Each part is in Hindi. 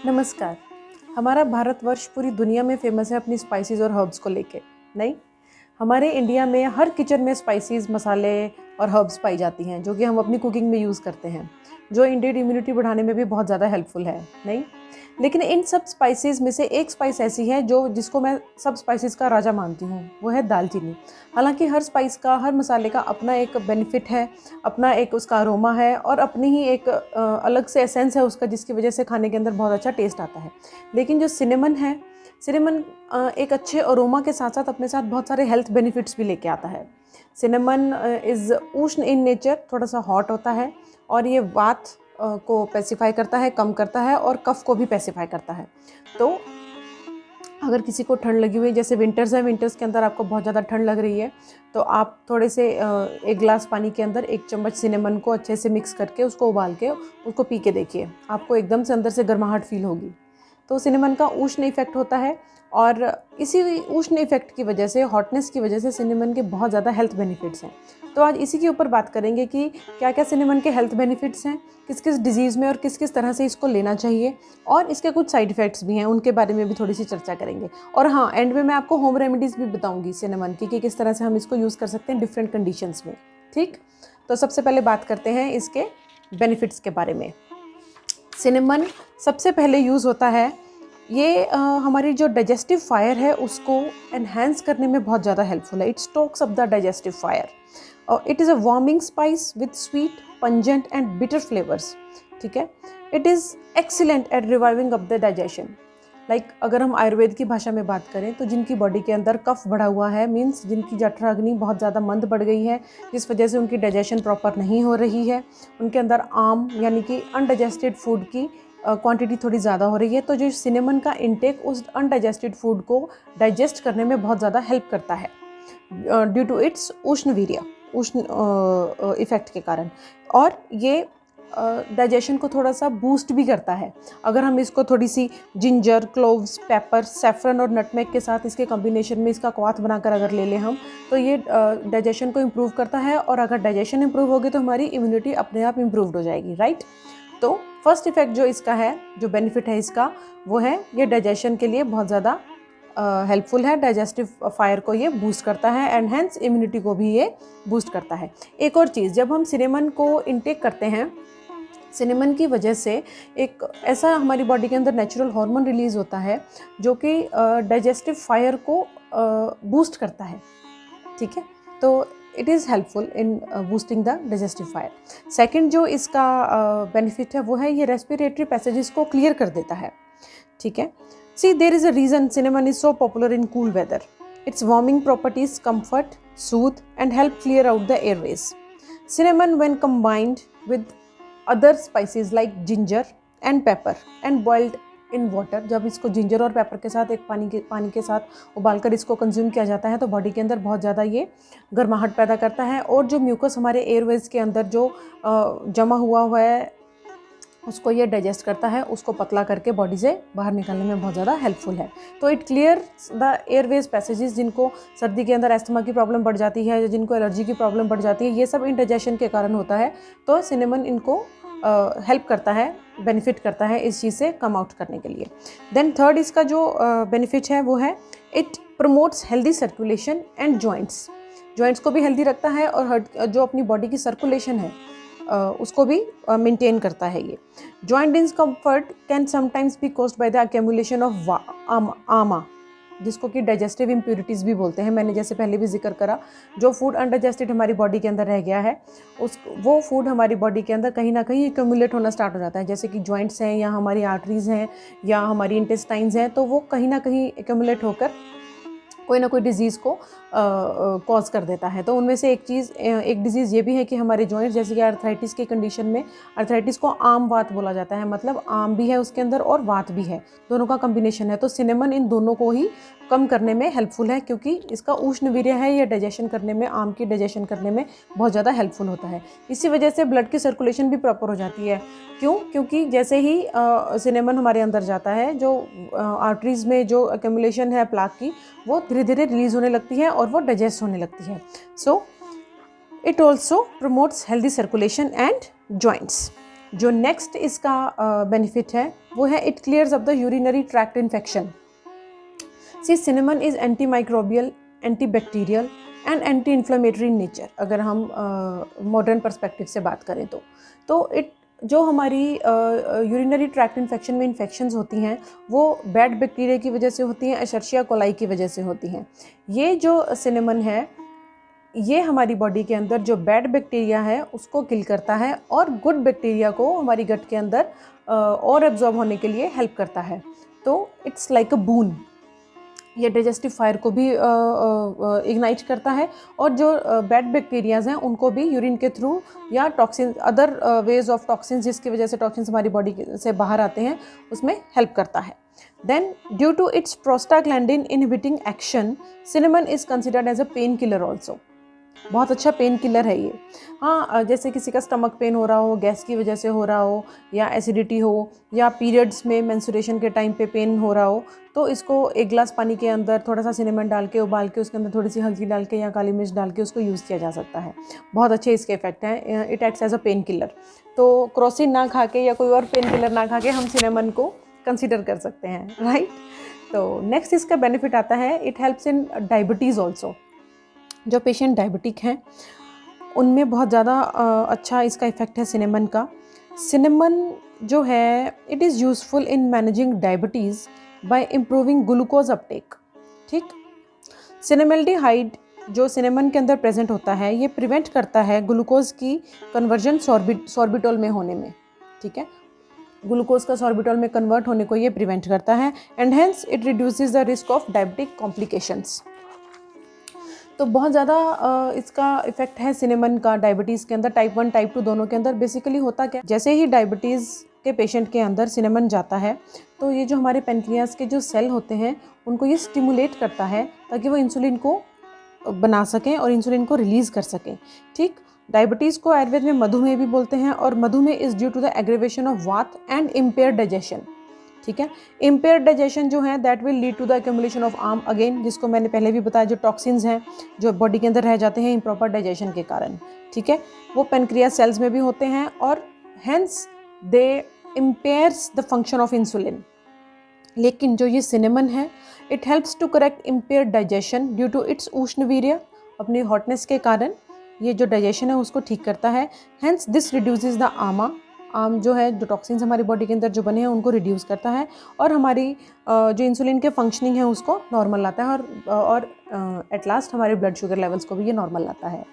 नमस्कार। हमारा भारतवर्ष पूरी दुनिया में फेमस है अपनी स्पाइसेस और हर्ब्स को लेके। नहीं, हमारे इंडिया में हर किचन में स्पाइसेस, मसाले और हर्ब्स पाई जाती हैं जो कि हम अपनी कुकिंग में यूज़ करते हैं, जो इंडियन इम्यूनिटी बढ़ाने में भी बहुत ज़्यादा हेल्पफुल है। नहीं, लेकिन इन सब स्पाइसेस में से एक स्पाइस ऐसी है जिसको मैं सब स्पाइसेस का राजा मानती हूँ, वो है दालचीनी। हालांकि हर स्पाइस का, हर मसाले का अपना एक बेनिफिट है, अपना एक उसका अरोमा है और अपनी ही एक अलग से एसेंस है उसका, जिसकी वजह से खाने के अंदर बहुत अच्छा टेस्ट आता है। लेकिन जो सिनेमन है, सिनेमन एक अच्छे अरोमा के साथ साथ अपने साथ बहुत सारे हेल्थ बेनिफिट्स भी लेके आता है। सिनेमन इज़ उष्ण इन नेचर, थोड़ा सा हॉट होता है और ये वात को पैसिफाई करता है, कम करता है और कफ को भी पैसिफाई करता है। तो अगर किसी को ठंड लगी हुई है, जैसे विंटर्स है, विंटर्स के अंदर आपको बहुत ज़्यादा ठंड लग रही है, तो आप थोड़े से एक गिलास पानी के अंदर 1 चम्मच सिनेमन को अच्छे से मिक्स करके उसको उबाल के उसको पी के देखिए, आपको एकदम से अंदर से गर्माहट फील होगी। तो सिनेमन का उष्ण इफेक्ट होता है और इसी उष्ण इफेक्ट की वजह से, हॉटनेस की वजह से सिनेमन के बहुत ज़्यादा हेल्थ बेनिफिट्स हैं। तो आज इसी के ऊपर बात करेंगे कि क्या क्या सिनेमन के हेल्थ बेनिफिट्स हैं, किस किस डिजीज़ में और किस किस तरह से इसको लेना चाहिए, और इसके कुछ साइड इफ़ेक्ट्स भी हैं, उनके बारे में भी थोड़ी सी चर्चा करेंगे। और हाँ, एंड में मैं आपको होम रेमेडीज़ भी बताऊँगी सिनेमन की कि किस तरह से हम इसको यूज़ कर सकते हैं डिफरेंट कंडीशंस में। ठीक, तो सबसे पहले बात करते हैं इसके बेनिफिट्स के बारे में। सिनेमन सबसे पहले यूज़ होता है, ये हमारी जो डाइजेस्टिव फायर है उसको एनहेंस करने में बहुत ज़्यादा हेल्पफुल है। It stokes up the digestive fire. It is a warming spice with sweet, pungent and bitter flavours. ठीक है, it is excellent at reviving up the digestion. अगर हम आयुर्वेद की भाषा में बात करें तो जिनकी बॉडी के अंदर कफ बढ़ा हुआ है, मीन्स जिनकी जठराग्नि बहुत ज़्यादा मंद बढ़ गई है, जिस वजह से उनकी डाइजेशन प्रॉपर नहीं हो रही है, उनके अंदर आम यानी कि अनडाइजेस्टेड फूड की क्वांटिटी थोड़ी ज़्यादा हो रही है, तो जो सिनेमन का इनटेक उस अनडाइजेस्टेड फूड को डाइजेस्ट करने में बहुत ज़्यादा हेल्प करता है ड्यू टू इट्स उष्ण इफेक्ट के कारण। और ये डाइजेशन को थोड़ा सा बूस्ट भी करता है। अगर हम इसको थोड़ी सी जिंजर, क्लोव्स, पेपर, सैफरन और नटमेग के साथ इसके कॉम्बिनेशन में इसका क्वाथ बनाकर अगर ले लें हम, तो ये डाइजेशन को इम्प्रूव करता है। और अगर डाइजेशन इम्प्रूव होगी तो हमारी इम्यूनिटी अपने आप इम्प्रूव्ड हो जाएगी, राइट। तो फर्स्ट इफेक्ट जो इसका है, जो बेनिफिट है इसका, वो है ये डाइजेशन के लिए बहुत ज़्यादा हेल्पफुल है। डाइजेस्टिव फायर को ये बूस्ट करता है एंड हेंस इम्यूनिटी को भी ये बूस्ट करता है। एक और चीज़, जब हम सिनेमन को इनटेक करते हैं, सिनेमन की वजह से एक ऐसा हमारी बॉडी के अंदर नेचुरल हार्मोन रिलीज़ होता है जो कि डाइजेस्टिव फायर को बूस्ट करता है। ठीक है, तो it is helpful in boosting the digestive fire. Second जो इसका बेनिफिट है वो है ये रेस्पिरेटरी पैसेजेस को क्लियर कर देता है। ठीक है, see there is a reason cinnamon is so popular in cool weather. Its warming properties comfort, soothe and help clear out the airways. Cinnamon when combined with other spices like ginger and pepper and boiled in water, जब इसको जिंजर और पेपर के साथ एक पानी के साथ उबालकर इसको कंज्यूम किया जाता है तो बॉडी के अंदर बहुत ज़्यादा ये गर्माहट पैदा करता है। और जो म्यूकस हमारे एयरवेज के अंदर जो जमा हुआ है उसको ये डाइजेस्ट करता है, उसको पतला करके बॉडी से बाहर निकालने में बहुत ज़्यादा हेल्पफुल है। तो it clears the Airways passages. जिनको सर्दी के अंदर एस्थमा की प्रॉब्लम बढ़ जाती है या जिनको एलर्जी की प्रॉब्लम बढ़ जाती है, ये सब इंडाइजेशन के कारण होता है। तो सिनेमन इनको हेल्प करता है, बेनिफिट करता है इस चीज़ से कम आउट करने के लिए। देन थर्ड इसका जो बेनिफिट है वो है it promotes healthy circulation and joints को भी हेल्दी रखता है और जो अपनी बॉडी की सर्कुलेशन है उसको भी मेंटेन करता है। ये joint discomfort can sometimes be caused by the accumulation of आमा, जिसको कि डाइजेस्टिव इम्प्यूरिटीज़ भी बोलते हैं। मैंने जैसे पहले भी जिक्र करा, जो फूड अनडाइजेस्टेड हमारी बॉडी के अंदर रह गया है वो फूड हमारी बॉडी के अंदर कहीं ना कहीं एक्यूमुलेट होना स्टार्ट हो जाता है। जैसे कि जॉइंट्स हैं या हमारी आर्टरीज़ हैं या हमारी इंटेस्टाइन्स हैं, तो वो कहीं ना कहीं एक्यूमुलेट होकर कोई ना कोई डिज़ीज़ को कॉज कर देता है। तो उनमें से एक डिज़ीज़ ये भी है कि हमारे जॉइंट्स, जैसे कि आर्थराइटिस की कंडीशन में, आर्थराइटिस को आम वात बोला जाता है, मतलब आम भी है उसके अंदर और वात भी है, दोनों का कॉम्बिनेशन है। तो सिनेमन इन दोनों को ही कम करने में हेल्पफुल है क्योंकि इसका उष्ण वीर्य है, ये डाइजेशन करने में, आम की डाइजेशन करने में बहुत ज़्यादा हेल्पफुल होता है। इसी वजह से ब्लड की सर्कुलेशन भी प्रॉपर हो जाती है। क्यों? क्योंकि जैसे ही सिनेमन हमारे अंदर जाता है, जो आर्टरीज़ में जो एक्यूमुलेशन है प्लाक की, वो धीरे धीरे रिलीज होने लगती है और वो डाइजेस्ट होने लगती है। So it also promotes healthy circulation and joints. जो नेक्स्ट इसका बेनिफिट है वो है it clears up the urinary tract infection. See cinnamon is anti microbial, anti bacterial and anti inflammatory in nature. अगर हम मॉडर्न पर्सपेक्टिव से बात करें तो इट जो हमारी यूरिनरी ट्रैक्ट इन्फेक्शन में इन्फेक्शंस होती हैं वो बैड बैक्टीरिया की वजह से होती हैं, एशर्शिया कोलाई की वजह से होती हैं। ये जो सिनेमन है ये हमारी बॉडी के अंदर जो बैड बैक्टीरिया है उसको किल करता है और गुड बैक्टीरिया को हमारी गट के अंदर और एब्जॉर्ब होने के लिए हेल्प करता है। तो इट्स लाइक अ बून। ये डाइजेस्टिव फायर को भी इग्नाइट करता है और जो बैड बैक्टीरियाज हैं उनको भी यूरिन के थ्रू या toxin other ways of toxins जिसकी वजह से टॉक्सिन्स हमारी बॉडी से बाहर आते हैं उसमें हेल्प करता है। Then due to its prostaglandin inhibiting action cinnamon is considered as a pain killer also. बहुत अच्छा पेन किलर है ये। हाँ, जैसे किसी का स्टमक पेन हो रहा हो, गैस की वजह से हो रहा हो, या एसिडिटी हो, या पीरियड्स में मेंस्ट्रुएशन के टाइम पे पेन हो रहा हो, तो इसको एक गिलास पानी के अंदर थोड़ा सा सिनेमन डाल के उबाल के उसके अंदर थोड़ी सी हल्दी डाल के या काली मिर्च डाल के उसको यूज़ किया जा सकता है। बहुत अच्छे इसके इफेक्ट हैं। It acts as a pain killer. तो क्रोसिन ना खा के या कोई और पेन किलर ना खा के हम सिनेमन को कंसिडर कर सकते हैं, राइट। तो नेक्स्ट इसका बेनिफिट आता है it helps in diabetes also. जो पेशेंट डायबिटिक हैं उनमें बहुत ज़्यादा अच्छा इसका इफ़ेक्ट है सिनेमन का। सिनेमन जो है it is useful in managing diabetes bye improving glucose Uptake. ठीक, सिनेमल्डिहाइड जो सिनेमन के अंदर प्रेजेंट होता है ये प्रिवेंट करता है ग्लूकोज की कन्वर्जन सॉर्बिटोल में होने में। ठीक है, ग्लूकोज का सॉर्बिटोल में कन्वर्ट होने को ये प्रिवेंट करता है and hence it reduces the risk of diabetic complications. तो बहुत ज़्यादा इसका इफेक्ट है सिनेमन का डायबिटीज़ के अंदर, टाइप 1 टाइप 2 दोनों के अंदर। बेसिकली होता क्या, जैसे ही डायबिटीज़ के पेशेंट के अंदर सिनेमन जाता है तो ये जो हमारे पेनक्रियास के जो सेल होते हैं उनको ये स्टिमुलेट करता है ताकि वो इंसुलिन को बना सकें और इंसुलिन को रिलीज़ कर सकें। ठीक, डायबिटीज़ को आयुर्वेद में मधुमेह भी बोलते हैं और मधुमेह is due to the aggravation of vata and impair digestion. ठीक है, इम्पेयर डाइजेशन जो है that will lead to the accumulation of ama again, जिसको मैंने पहले भी बताया, जो टॉक्सिन्स हैं जो बॉडी के अंदर रह जाते हैं इम्प्रॉपर डाइजेशन के कारण। ठीक है, वो पेनक्रियास सेल्स में भी होते हैं और hence they impairs the function of insulin. लेकिन जो ये सिनेमन है it helps to correct impair digestion due to its उष्णवीर्य, अपनी हॉटनेस के कारण ये जो डाइजेशन है उसको ठीक करता है। Hence this reduces the arm जो है, जो टॉक्सिन्स हमारी बॉडी के अंदर जो बने हैं उनको रिड्यूस करता है और हमारी जो इंसुलिन के फंक्शनिंग है उसको नॉर्मल लाता है और एट लास्ट हमारे ब्लड शुगर लेवल्स को भी ये नॉर्मल लाता है।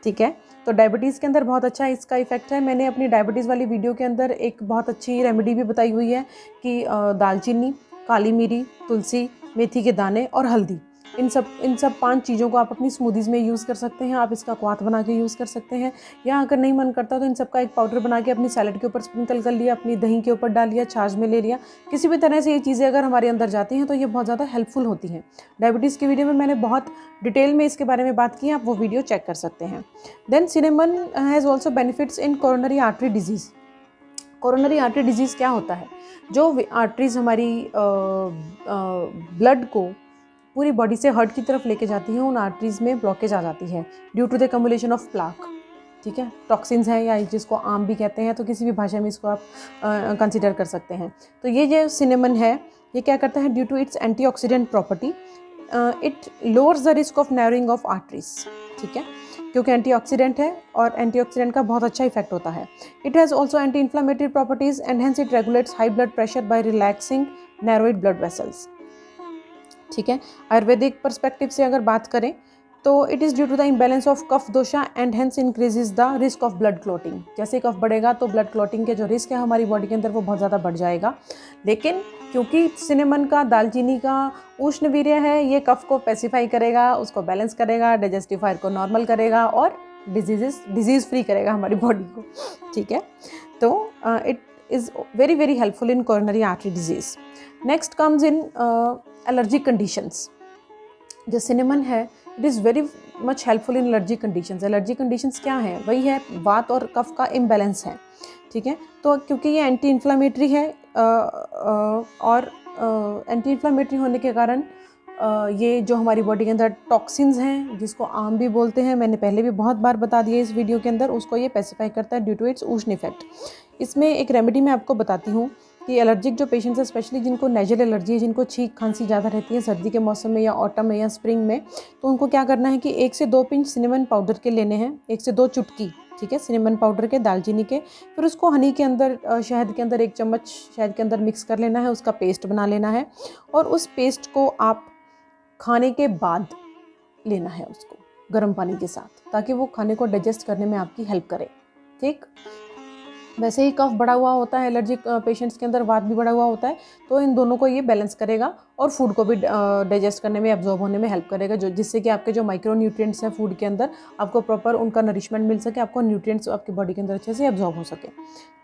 ठीक है, तो डायबिटीज़ के अंदर बहुत अच्छा इसका इफेक्ट है। मैंने अपनी डायबिटीज़ वाली वीडियो के अंदर एक बहुत अच्छी रेमेडी भी बताई हुई है कि दालचीनी, काली मिरी, तुलसी, मेथी के दाने और हल्दी, इन सब 5 चीज़ों को आप अपनी स्मूदीज़ में यूज़ कर सकते हैं। आप इसका क्वाथ बना के यूज़ कर सकते हैं, या अगर नहीं मन करता तो इन सब का एक पाउडर बना के अपनी सैलड के ऊपर स्प्रिंकल कर लिया, अपनी दही के ऊपर डाल लिया, छाछ में ले लिया। किसी भी तरह से ये चीज़ें अगर हमारे अंदर जाती हैं तो ये बहुत ज़्यादा हेल्पफुल होती हैं। डायबिटीज़ की वीडियो में मैंने बहुत डिटेल में इसके बारे में बात की है, आप वो वीडियो चेक कर सकते हैं। Then cinnamon has also benefits in coronary artery disease. Coronary artery disease क्या होता है, जो आर्टरीज हमारी ब्लड को पूरी बॉडी से हार्ट की तरफ लेके जाती हैं, उन आर्टरीज में ब्लॉकेज आ जाती है due to the cumulation of plaque. ठीक है, टॉक्सिन्स हैं या जिसको आम भी कहते हैं, तो किसी भी भाषा में इसको आप कंसिडर कर सकते हैं। तो ये जो सिनेमन है ये क्या करता है, due to its antioxidant property it lowers the risk of narrowing of arteries. ठीक है, क्योंकि एंटीऑक्सीडेंट है और एंटीऑक्सीडेंट का बहुत अच्छा इफेक्ट होता है। It has also anti inflammatory properties and hence it regulates high blood pressure by relaxing narrowed blood vessels. ठीक है, आयुर्वेदिक पर्सपेक्टिव से अगर बात करें तो it is due to the imbalance of kapha dosha and hence increases the risk of blood clotting. जैसे कफ बढ़ेगा तो ब्लड क्लॉटिंग के जो रिस्क है हमारी बॉडी के अंदर वो बहुत ज़्यादा बढ़ जाएगा। लेकिन क्योंकि सिनेमन का, दालचीनी का उष्णवीर्य है, ये कफ को पेसिफाई करेगा, उसको बैलेंस करेगा, डाइजेस्टिव फायर को नॉर्मल करेगा और डिजीज़ फ्री करेगा हमारी बॉडी को। ठीक है, तो it is very very helpful in coronary artery disease. Next comes in allergic conditions. जो सिनेमन है it is very much helpful in allergy conditions. Allergy conditions क्या है, वही है वात और कफ का इम्बैलेंस है। ठीक है, तो क्योंकि ये एंटी इन्फ्लामेटरी है और एंटी इन्फ्लामेटरी होने के कारण ये जो हमारी बॉडी के अंदर टॉक्सिन्स हैं जिसको आम भी बोलते हैं, मैंने पहले भी बहुत बार बता दिया इस वीडियो के अंदर, उसको ये पेसिफाई करता है ड्यू टू इट्स उष्ण इफेक्ट। इसमें एक रेमेडी मैं आपको बताती हूँ कि एलर्जिक जो पेशेंट्स हैं, स्पेशली जिनको नेजल एलर्जी है, जिनको छींक खांसी ज़्यादा रहती है सर्दी के मौसम में या ऑटम में या स्प्रिंग में, तो उनको क्या करना है कि 1 से 2 पिंच सिनेमन पाउडर के लेने हैं, 1 से 2 चुटकी, ठीक है, सिनेमन पाउडर के, दालचीनी के। फिर उसको हनी के अंदर, शहद के अंदर 1 चम्मच शहद के अंदर मिक्स कर लेना है, उसका पेस्ट बना लेना है और उस पेस्ट को आप खाने के बाद लेना है उसको गर्म पानी के साथ, ताकि वो खाने को डाइजेस्ट करने में आपकी हेल्प करे। ठीक, वैसे ही कफ बढ़ा हुआ होता है एलर्जिक पेशेंट्स के अंदर, वात भी बढ़ा हुआ होता है, तो इन दोनों को ये बैलेंस करेगा और फूड को भी डाइजेस्ट करने में, एब्जॉर्ब होने में हेल्प करेगा, जो जिससे कि आपके जो माइक्रो न्यूट्रिएंट्स हैं फूड के अंदर, आपको प्रॉपर उनका नरिशमेंट मिल सके, आपको न्यूट्रिएंट्स आपकी बॉडी के अंदर अच्छे से एब्जॉर्ब हो सके।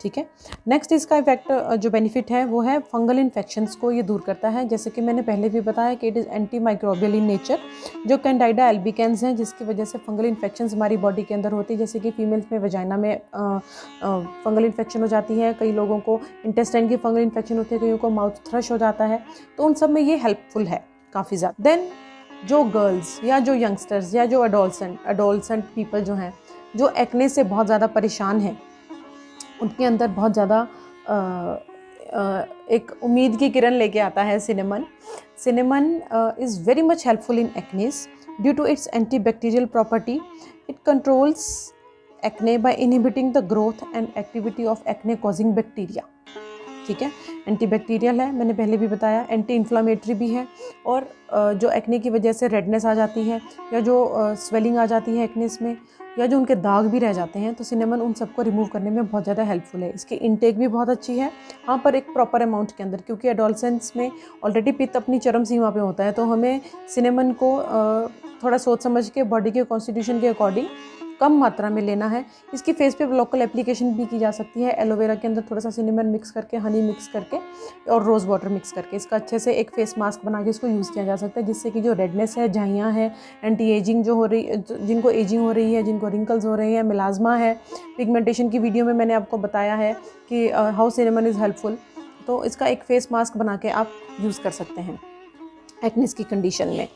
ठीक है, नेक्स्ट इसका इफेक्ट जो बेनिफिट है वो है फंगल इन्फेक्शंस को ये दूर करता है। जैसे कि मैंने पहले भी बताया कि it is anti microbial in nature. जो कैंडाइडा एल्बिकेंस हैं, जिसकी वजह से फंगल इन्फेक्शंस हमारी बॉडी के अंदर होती है, जैसे कि फीमेल्स में वजाइना में फंगल इन्फेक्शन हो जाती है, कई लोगों को इंटेस्टाइन की फंगल इन्फेक्शन होती है, कईयों को माउथ थ्रश हो जाता है, तो उन सब में ये हेल्पफुल है काफ़ी ज़्यादा। देन जो गर्ल्स या जो यंगस्टर्स या जो एडोलसेंट पीपल जो हैं, जो एक्ने से बहुत ज़्यादा परेशान हैं, उनके अंदर बहुत ज़्यादा एक उम्मीद की किरण लेके आता है cinnamon. Cinnamon is very much helpful in acnes due to its antibacterial property. It controls acne by inhibiting the growth and activity of acne causing bacteria. ठीक है, एंटीबैक्टीरियल है, मैंने पहले भी बताया, एंटी इन्फ्लामेटरी भी है, और जो एक्ने की वजह से रेडनेस आ जाती है या जो स्वेलिंग आ जाती है एक्नेस में, या जो उनके दाग भी रह जाते हैं, तो सिनेमन उन सबको रिमूव करने में बहुत ज़्यादा हेल्पफुल है। इसकी इनटेक भी बहुत अच्छी है, हाँ, पर एक प्रॉपर अमाउंट के अंदर, क्योंकि एडोलसेंस में ऑलरेडी पित्त अपनी चरम सीमा पे होता है, तो हमें सिनेमन को थोड़ा सोच समझ के बॉडी के कॉन्स्टिट्यूशन के अकॉर्डिंग कम मात्रा में लेना है। इसकी फेस पे लोकल एप्लीकेशन भी की जा सकती है, एलोवेरा के अंदर थोड़ा सा सिनेमन मिक्स करके, हनी मिक्स करके और रोज़ वाटर मिक्स करके इसका अच्छे से एक फेस मास्क बना के इसको यूज़ किया जा सकता है, जिससे कि जो रेडनेस है, झाइयाँ हैं, एंटी एजिंग जो हो रही, जिनको एजिंग हो रही है, जिनको रिंकल्स हो रहे हैं, मिलाज्मा है, पिगमेंटेशन की वीडियो में मैंने आपको बताया है कि हाउ सिनेमन इज़ हेल्पफुल, तो इसका एक फेस मास्क बना के आप यूज़ कर सकते हैं एक्नेस की कंडीशन में।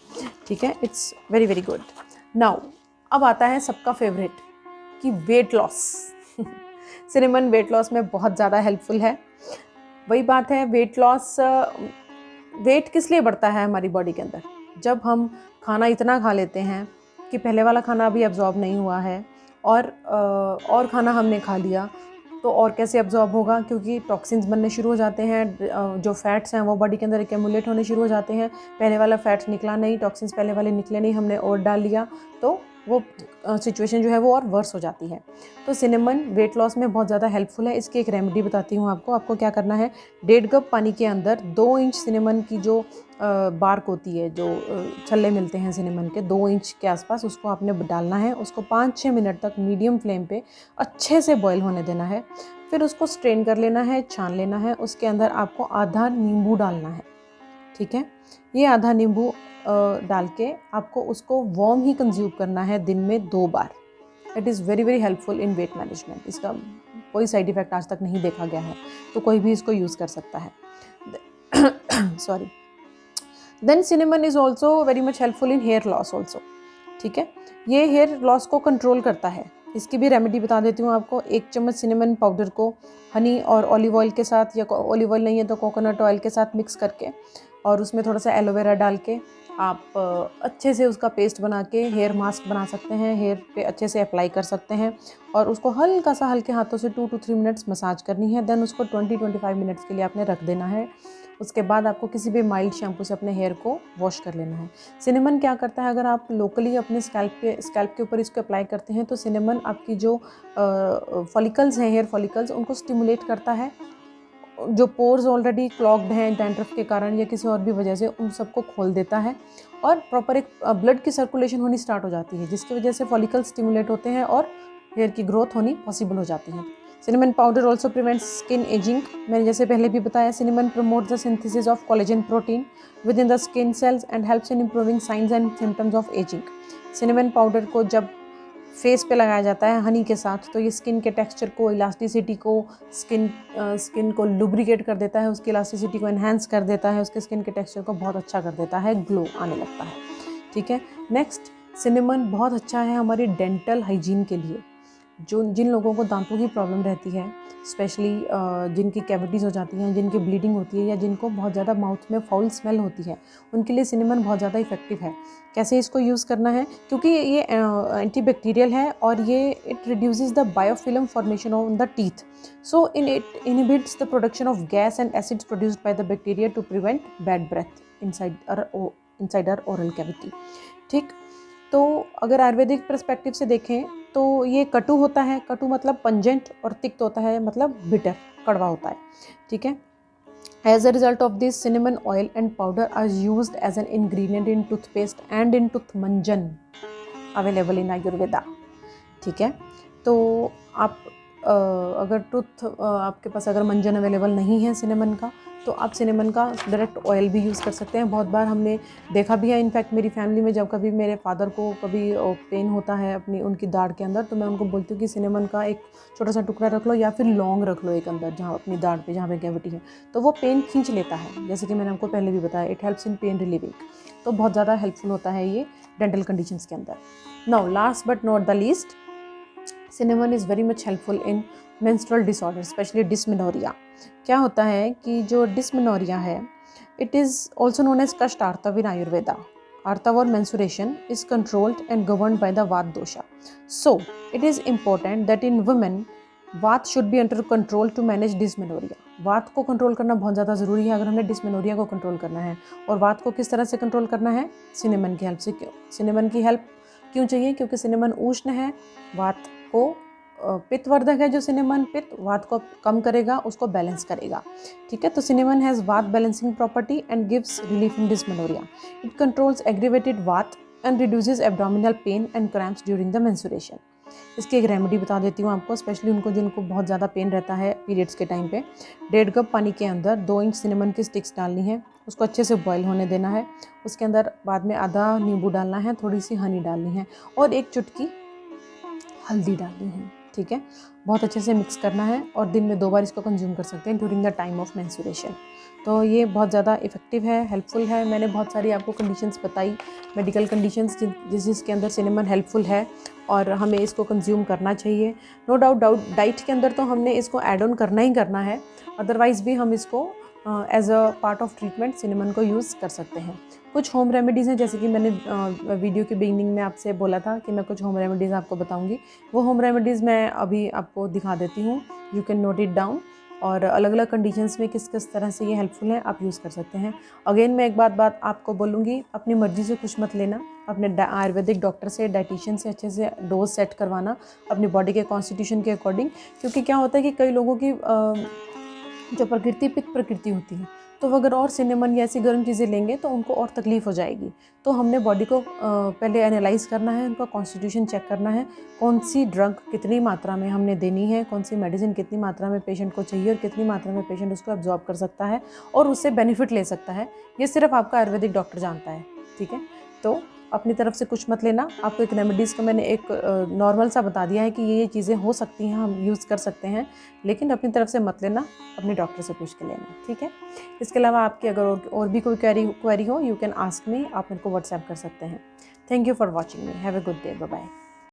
ठीक है, it's very very good. Now अब आता है सबका फेवरेट कि weight loss. Cinnamon weight loss में बहुत ज़्यादा हेल्पफुल है। वही बात है, वेट लॉस, वेट किस लिए बढ़ता है हमारी बॉडी के अंदर? जब हम खाना इतना खा लेते हैं कि पहले वाला खाना अभी एब्जॉर्ब नहीं हुआ है और खाना हमने खा लिया, तो और कैसे एब्जॉर्ब होगा? क्योंकि टॉक्सिन्स बनने शुरू हो जाते हैं, जो फैट्स हैं वो बॉडी के अंदर एक्यूमुलेट होने शुरू हो जाते हैं। पहले वाला फैट्स निकला नहीं, टॉक्सिन्स पहले वाले निकले नहीं, हमने और डाल लिया, तो वो सिचुएशन जो है वो और वर्स हो जाती है। तो सिनेमन वेट लॉस में बहुत ज़्यादा हेल्पफुल है। इसकी एक रेमेडी बताती हूँ आपको। आपको क्या करना है, 1.5 कप पानी के अंदर 2 इंच सिनेमन की जो बार्क होती है, जो छल्ले मिलते हैं सिनेमन के 2 इंच के आसपास, उसको आपने डालना है। उसको 5-6 मिनट तक मीडियम फ्लेम पे अच्छे से बॉयल होने देना है। फिर उसको स्ट्रेन कर लेना है, छान लेना है। उसके अंदर आपको आधा नींबू डालना है। ठीक है, ये आधा नींबू डाल के आपको उसको वार्म ही कंज्यूम करना है दिन में 2 बार। It is very very helpful in weight management. इसका कोई साइड इफ़ेक्ट आज तक नहीं देखा गया है, तो कोई भी इसको यूज़ कर सकता है। Sorry. Then cinnamon is also very much helpful in hair loss also. ठीक है, ये हेयर लॉस को कंट्रोल करता है। इसकी भी रेमेडी बता देती हूँ आपको। 1 चम्मच सिनेमन पाउडर को हनी और ऑलिव ऑयल के साथ, या ऑलिव ऑयल नहीं है तो कोकोनट ऑयल के साथ मिक्स करके, और उसमें थोड़ा सा एलोवेरा डाल के आप अच्छे से उसका पेस्ट बना के हेयर मास्क बना सकते हैं। हेयर पे अच्छे से अप्लाई कर सकते हैं और उसको हल्का सा हल्के हाथों से 2 to 3 मिनट्स मसाज करनी है। देन उसको 20-25 मिनट्स के लिए आपने रख देना है। उसके बाद आपको किसी भी माइल्ड शैम्पू से अपने हेयर को वॉश कर लेना है। सिनेमन क्या करता है, अगर आप लोकली अपने स्कैल्प के ऊपर इसको अप्लाई करते हैं, तो सिनेमन आपकी जो फॉलिकल्स हैं, हेयर फॉलिकल्स, उनको स्टिमुलेट करता है। जो पोर्स ऑलरेडी क्लॉग्ड हैं डैंड्रफ के कारण या किसी और भी वजह से, उन सबको खोल देता है और प्रॉपर एक ब्लड की सर्कुलेशन होनी स्टार्ट हो जाती है, जिसकी वजह से फॉलिकल्स स्टिमुलेट होते हैं और हेयर की ग्रोथ होनी पॉसिबल हो जाती है। Cinnamon powder also prevents skin ageing. मैंने जैसे पहले भी बताया, cinnamon promote the synthesis of collagen protein with in the skin cells and helps in improving science and symptoms of ageing. Cinnamon powder को जब फेस पे लगाया जाता है हनी के साथ, तो ये स्किन के टेक्सचर को, इलास्टिसिटी को, स्किन को लुब्रिकेट कर देता है, उसकी इलास्टिसिटी को एनहांस कर देता है, उसके स्किन के टेक्सचर को बहुत अच्छा कर देता है, ग्लो आने लगता है। ठीक है, नेक्स्ट, सिनेमन बहुत अच्छा है हमारी डेंटल हाइजीन के लिए। जिन लोगों को दांतों की प्रॉब्लम रहती है, स्पेशली जिनकी कैविटीज़ हो जाती हैं, जिनकी ब्लीडिंग होती है, या जिनको बहुत ज़्यादा माउथ में फाउल स्मेल होती है, उनके लिए सिनेमन बहुत ज़्यादा इफेक्टिव है। कैसे इसको यूज़ करना है, क्योंकि ये एंटीबैक्टीरियल है और ये it reduces the biofilm formation on the teeth, so it inhibits the production of gas and acids produced by the bacteria to prevent bad breath inside our oral cavity. ठीक, तो अगर आयुर्वेदिक पर्सपेक्टिव से देखें तो ये कटु होता है, कटु मतलब पंजेंट, और तिक्त होता है मतलब बिटर, कड़वा होता है। ठीक है, as a result of this cinnamon oil and powder are used as an ingredient in toothpaste and in tooth manjan available in Ayurveda. ठीक है, तो आप अगर आपके पास अगर मंजन अवेलेबल नहीं है सिनेमन का, तो आप सिनेमन का डायरेक्ट ऑयल भी यूज़ कर सकते हैं। बहुत बार हमने देखा भी है, इनफैक्ट मेरी फैमिली में जब कभी मेरे फादर को कभी पेन होता है उनकी दाढ़ के अंदर, तो मैं उनको बोलती हूँ कि सिनेमन का एक छोटा सा टुकड़ा रख लो या फिर लौंग रख लो एक अंदर, जहाँ अपनी दाढ़ पे जहाँ पे कैविटी है, तो वो पेन खींच लेता है। जैसे कि मैंने आपको पहले भी बताया, it helps in pain relieving, तो बहुत ज़्यादा हेल्पफुल होता है ये डेंटल कंडीशंस के अंदर। Now last but not the least, cinnamon is very much helpful in menstrual disorder, specially dysmenorrhoea. क्या होता है कि जो डिस्मेनोरिया है, it is also known as kashta artava in Ayurveda. आर्तव और menstruation is controlled and governed by the vata dosha, so it is important that in women vata should be under control to manage dysmenorrhoea. वात को कंट्रोल करना बहुत ज़्यादा ज़रूरी है अगर हमने डिस्मेनोरिया को कंट्रोल करना है। और वात को किस तरह से कंट्रोल करना है? सिनेमन की हेल्प से। सिनेमन की हेल्प क्यों चाहिए? क्योंकि सिनेमन उष्ण है, वात को पित्तवर्धक है। जो सिनेमन पित्त वात को कम करेगा, उसको बैलेंस करेगा। ठीक है, तो cinnamon has vata balancing property and gives relief in dysmenorrhoea. It controls aggravated vata and reduces abdominal pain and cramps during the menstruation. इसकी एक रेमेडी बता देती हूँ आपको, स्पेशली उनको जिनको बहुत ज़्यादा पेन रहता है पीरियड्स के टाइम पे। 1.5 कप पानी के अंदर 2 इंच सिनेमन की स्टिक्स डालनी है, उसको अच्छे से बॉईल होने देना है। उसके अंदर बाद में आधा नींबू डालना है, थोड़ी सी हनी डालनी है और 1 चुटकी हल्दी डालनी है। ठीक है, बहुत अच्छे से मिक्स करना है और दिन में 2 बार इसको कंज्यूम कर सकते हैं during the time of menstruation. तो ये बहुत ज़्यादा इफेक्टिव है, हेल्पफुल है। मैंने बहुत सारी आपको कंडीशंस बताई, मेडिकल कंडीशंस जिसके अंदर सिनेमन हेल्पफुल है और हमें इसको कंज्यूम करना चाहिए। नो डाउट डाइट के अंदर तो हमने इसको ऐड ऑन करना ही करना है, अदरवाइज़ भी हम इसको as a part of treatment cinnamon को यूज़ कर सकते हैं। कुछ होम रेमेडीज़ हैं, जैसे कि मैंने वीडियो की बिगिनिंग में आपसे बोला था कि मैं कुछ होम रेमेडीज़ आपको बताऊंगी। वो होम रेमेडीज़ मैं अभी आपको दिखा देती हूँ, you can note it down. और अलग अलग कंडीशंस में किस किस तरह से ये हेल्पफुल है, आप यूज़ कर सकते हैं। अगेन मैं एक बात आपको बोलूँगी, अपनी मर्जी से कुछ मत लेना। अपने आयुर्वेदिक डॉक्टर से, डाइटिशियन से अच्छे से डोज सेट करवाना अपनी बॉडी के कॉन्स्टिट्यूशन के अकॉर्डिंग। क्योंकि क्या होता है कि कई लोगों की जो प्रकृति पित्त प्रकृति होती है, तो वो अगर और सिनेमन या ऐसी गर्म चीज़ें लेंगे तो उनको और तकलीफ़ हो जाएगी। तो हमने बॉडी को पहले एनालाइज करना है, उनका कॉन्स्टिट्यूशन चेक करना है, कौन सी ड्रग कितनी मात्रा में हमने देनी है, कौन सी मेडिसिन कितनी मात्रा में पेशेंट को चाहिए और कितनी मात्रा में पेशेंट उसको एब्जॉर्ब कर सकता है और उससे बेनिफिट ले सकता है। ये सिर्फ आपका आयुर्वेदिक डॉक्टर जानता है। ठीक है, तो अपनी तरफ से कुछ मत लेना। आपको एक रेमेडीज़ का मैंने एक नॉर्मल सा बता दिया है कि ये चीज़ें हो सकती हैं, हम यूज़ कर सकते हैं, लेकिन अपनी तरफ से मत लेना, अपने डॉक्टर से पूछ के लेना। ठीक है, इसके अलावा आपकी अगर और भी कोई क्वेरी हो, यू कैन आस्क मी, आप मेरे को व्हाट्सएप कर सकते हैं। Thank you for watching me, have a good day, bye bye.